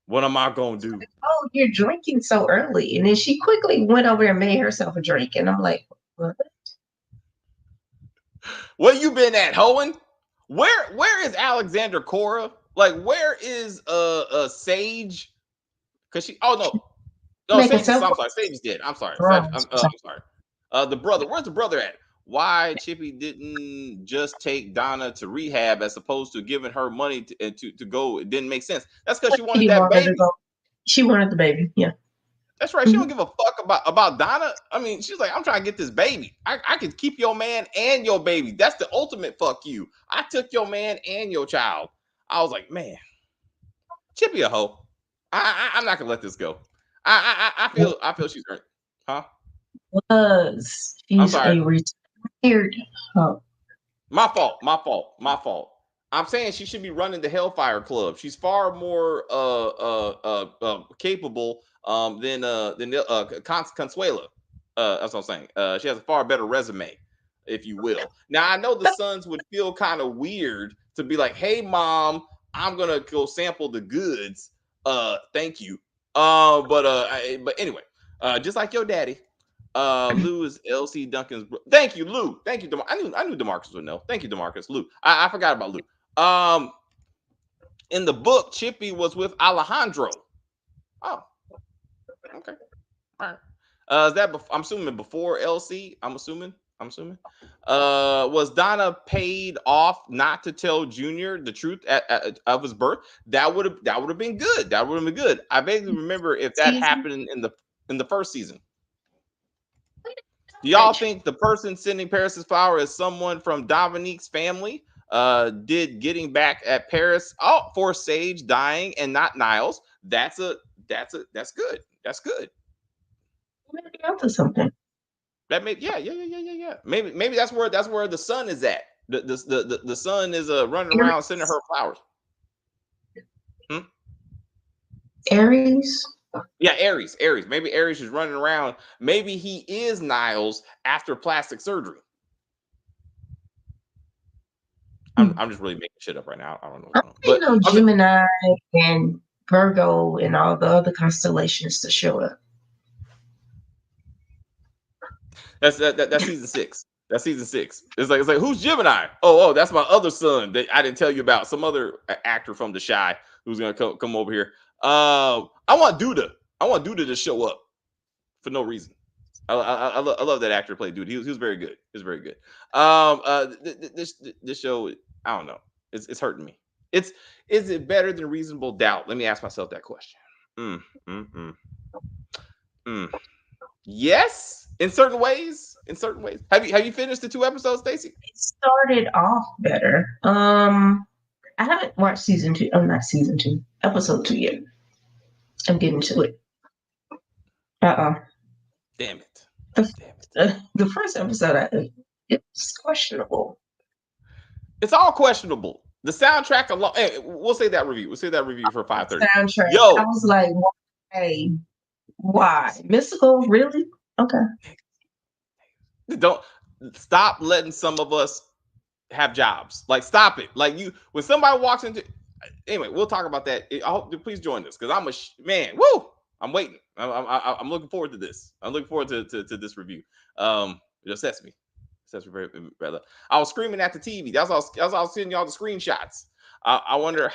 S1: what am I gonna do?
S4: oh, you're drinking so early. And then she quickly went over and made herself a drink. And I'm like, what?
S1: Where you been at, Hohen? Where is Alexander Cora? Like, where is Sage? Because she, oh no,
S4: Make
S1: Sage is,
S4: herself
S1: I'm sorry, Sage is dead. I'm sorry.
S4: wrong.
S1: I'm sorry. The brother, where's the brother at? Why Chippy didn't just take Donna to rehab as opposed to giving her money to go? It didn't make sense. That's because she wanted that baby.
S4: She wanted the baby. Yeah.
S1: That's right. She don't give a fuck about Donna. I mean, she's like, I'm trying to get this baby. I can keep your man and your baby. That's the ultimate fuck you. I took your man and your child. I was like, man, Chippy a hoe. I'm not gonna let this go. I feel she's hurt. Huh?
S4: She's a retired hoe.
S1: My fault. I'm saying she should be running the Hellfire Club. She's far more capable than Consuela. That's what I'm saying. She has a far better resume, if you will. Now I know the sons would feel kind of weird to be like, "Hey, mom, I'm gonna go sample the goods. Thank you." But anyway, just like your daddy. Lou is LC Duncan's thank you, Lou. Thank you, I knew DeMarcus would know. Thank you, DeMarcus. Lou. I forgot about Lou. In the book, Chippy was with Alejandro. Oh, okay. All right. Is that I'm assuming before LC? I'm assuming. Was Donna paid off not to tell Junior the truth of his birth? That would have been good. That would have been good. I vaguely remember if that happened in the first season. Do y'all think the person sending Paris's flower is someone from Dominique's family? Did getting back at Paris for Sage dying and not Niles? That's good. That's good.
S4: Maybe onto something.
S1: That may yeah. Maybe that's where the son is at. The son is running around sending her flowers.
S4: Aries.
S1: Yeah, Aries. Maybe Aries is running around. Maybe he is Niles after plastic surgery. I'm just really making shit up right now. I don't know.
S4: But Gemini and Virgo and all the other constellations to show up.
S1: That's season 6. That's season 6. It's like who's Gemini? Oh, that's my other son that I didn't tell you about. Some other actor from The Chi who's gonna come over here. I want Duda. I want Duda to show up for no reason. I love that actor played Duda. He was very good. He was very good. This show, I don't know. It's hurting me. Is it better than Reasonable Doubt? Let me ask myself that question. Yes, in certain ways. Have you finished the 2 episodes, Stacey?
S4: It started off better. I haven't watched season 2. Oh, not season 2. Episode 2 yet. I'm getting to it.
S1: Damn it.
S4: The first episode, it's questionable.
S1: It's all questionable. The soundtrack alone. Hey, we'll say that review. We'll say that review for 5:30.
S4: Soundtrack. Yo, I was like, why? Mystical? Really? Okay.
S1: Don't stop letting some of us have jobs. Like, stop it. Like, when somebody walks into. Anyway, we'll talk about that. I hope please join us because I'm a man. Woo! I'm waiting. I'm looking forward to this. I'm looking forward to this review. It upsets me. Very rather. I was screaming at the TV. That's all. I was sending y'all the screenshots. I wonder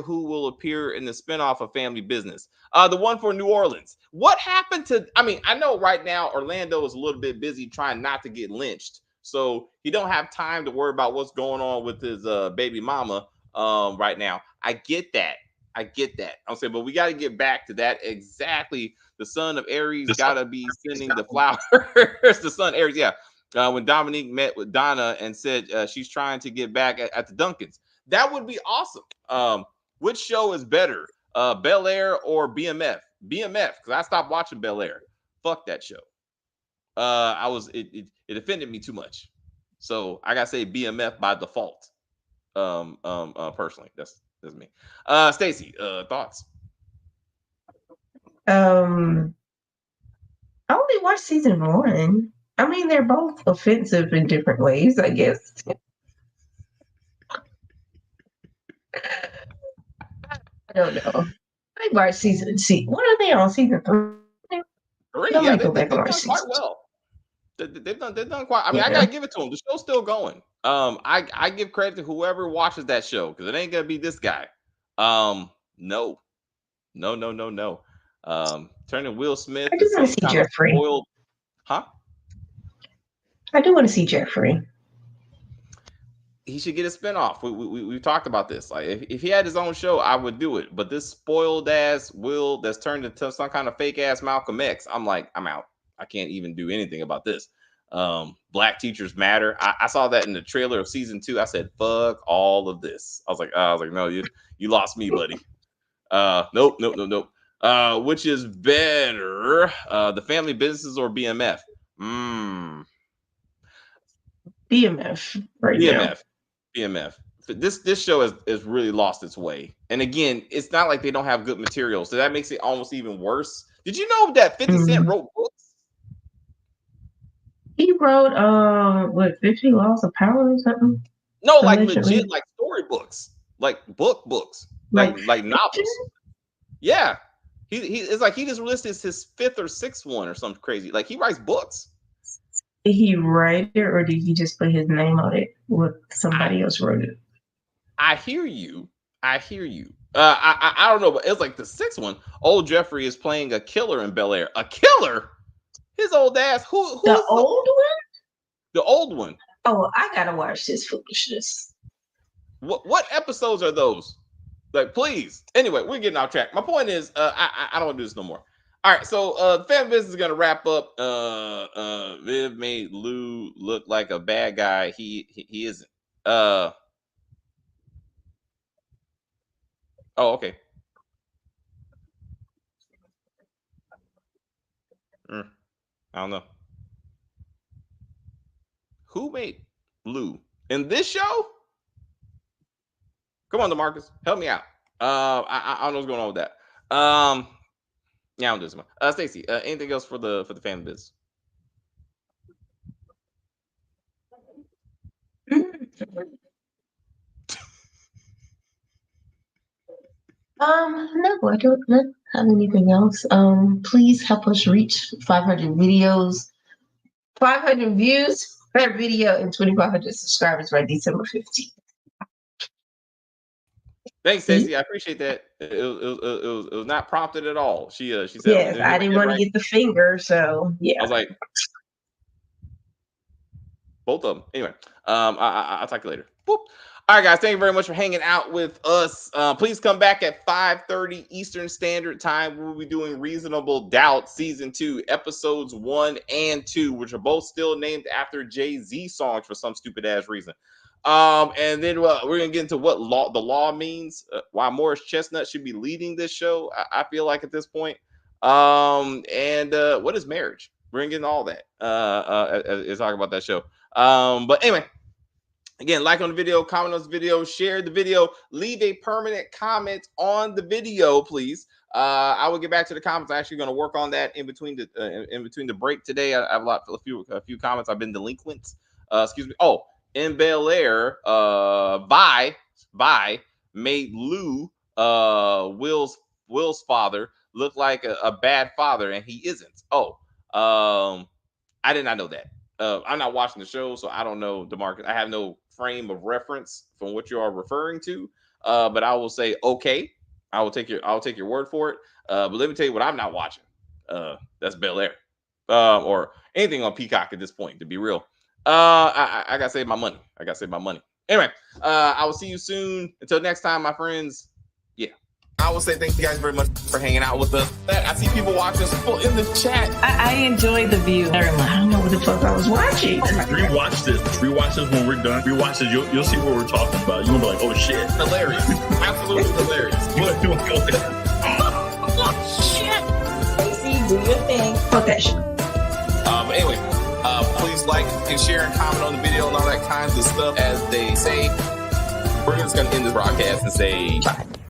S1: who will appear in the spinoff of Family Business. The one for New Orleans. What happened to? I mean, I know right now Orlando is a little bit busy trying not to get lynched, so he don't have time to worry about what's going on with his baby mama right now. I get that. I'm saying, but we got to get back to that exactly. The son of Aries got to be sending the flowers. The son Aries, yeah. When Dominique met with Donna and said she's trying to get back at the Duncans, that would be awesome. Which show is better, Bel Air or BMF? BMF, because I stopped watching Bel Air. Fuck that show. It offended me too much, so I gotta say BMF by default. Personally, that's me. Stacy, thoughts?
S4: I only watched season 1. I mean, they're both offensive in different ways, I guess. I don't know. I watched season. See, what are they on season 3? I might go back and watch season 2.
S1: Well. They've done quite. I mean,
S4: Yeah.
S1: I gotta give it to them. The show's still going. I give credit to whoever watches that show because it ain't gonna be this guy. No. Turning Will Smith
S4: I do
S1: to
S4: want to
S1: some
S4: see
S1: kind of
S4: Jeffrey.
S1: spoiled, huh?
S4: I do want to see Jeffrey.
S1: He should get a spinoff. We talked about this. Like if he had his own show, I would do it. But this spoiled ass Will that's turned into some kind of fake ass Malcolm X, I'm like, I'm out. I can't even do anything about this. Black teachers matter. I saw that in the trailer of season 2. I said, fuck all of this. I was like, no, you lost me, buddy. Nope. Which is better, the family businesses or BMF?
S4: BMF right now.
S1: BMF. This show has really lost its way. And again, it's not like they don't have good material, so that makes it almost even worse. Did you know that 50 Cent wrote books?
S4: He wrote 50 Laws of Power or something?
S1: No, like legit, like storybooks, like books, like novels. Yeah, he it's like he just released his 5th or 6th one or something crazy. Like he writes books.
S4: Did he write it or did he just put his name on it? What somebody else wrote it?
S1: I hear you. I don't know, but it's like the 6th one. Old Jeffrey is playing a killer in Bel Air. A killer? His old ass. Who's
S4: the old one?
S1: The old one.
S4: Oh, I gotta watch this foolishness.
S1: What episodes are those? Like, please. Anyway, we're getting off track. My point is, I don't want to do this no more. All right, so the family business is gonna wrap up. Viv made Lou look like a bad guy. He isn't. Oh, okay. I don't know. Who made Lou in this show? Come on, DeMarcus, help me out. I don't know what's going on with that. Yeah, I'm doing some. Stacy, anything else for the family business?
S4: No, I don't have anything else. Please help us reach 500 videos, 500 views per video, and 2,500 subscribers by December 15th.
S1: Thanks, Stacey. I appreciate that. It was not prompted at all. She said,
S4: yes, I didn't want to get the finger, so yeah.
S1: I was like, both of them. Anyway, I'll talk to you later. Boop. All right, guys. Thank you very much for hanging out with us. Please come back at 5:30 Eastern Standard Time. We'll be doing Reasonable Doubt Season 2, Episodes 1 and 2, which are both still named after Jay-Z songs for some stupid ass reason. And then we're gonna get into what the law means, why Morris Chestnut should be leading this show. I feel like at this point, and what is marriage? We're gonna get into all that. As talk about that show. But anyway, again, like on the video, comment on the video, share the video, leave a permanent comment on the video, please. I will get back to the comments. I'm actually going to work on that in between the break today. I have a few comments. I've been delinquent. Excuse me. Oh. In Bel Air, Vi made Lou, Will's father, look like a bad father, and he isn't. Oh, I did not know that. I'm not watching the show, so I don't know, DeMarcus. I have no frame of reference from what you are referring to. But I will say, okay, I'll take your word for it. But let me tell you what I'm not watching. That's Bel Air, or anything on Peacock at this point, to be real. I gotta save my money. Anyway, I will see you soon. Until next time, my friends.
S2: I will say thank you guys very much for hanging out with us. I see people watching people in the chat.
S5: I enjoy the view very much.
S4: I don't know what the fuck I was watching.
S3: Rewatch this. Rewatch this when we're done. Rewatch this. You'll see what we're talking about. You're gonna be like, oh shit.
S2: Hilarious. Absolutely hilarious.
S3: What? You go ahead.
S5: Stacey, do your thing.
S4: Fuck that shit.
S2: But anyway, please like and share and comment on the video and all that kinds of stuff. As they say, we're just gonna end this broadcast and say bye.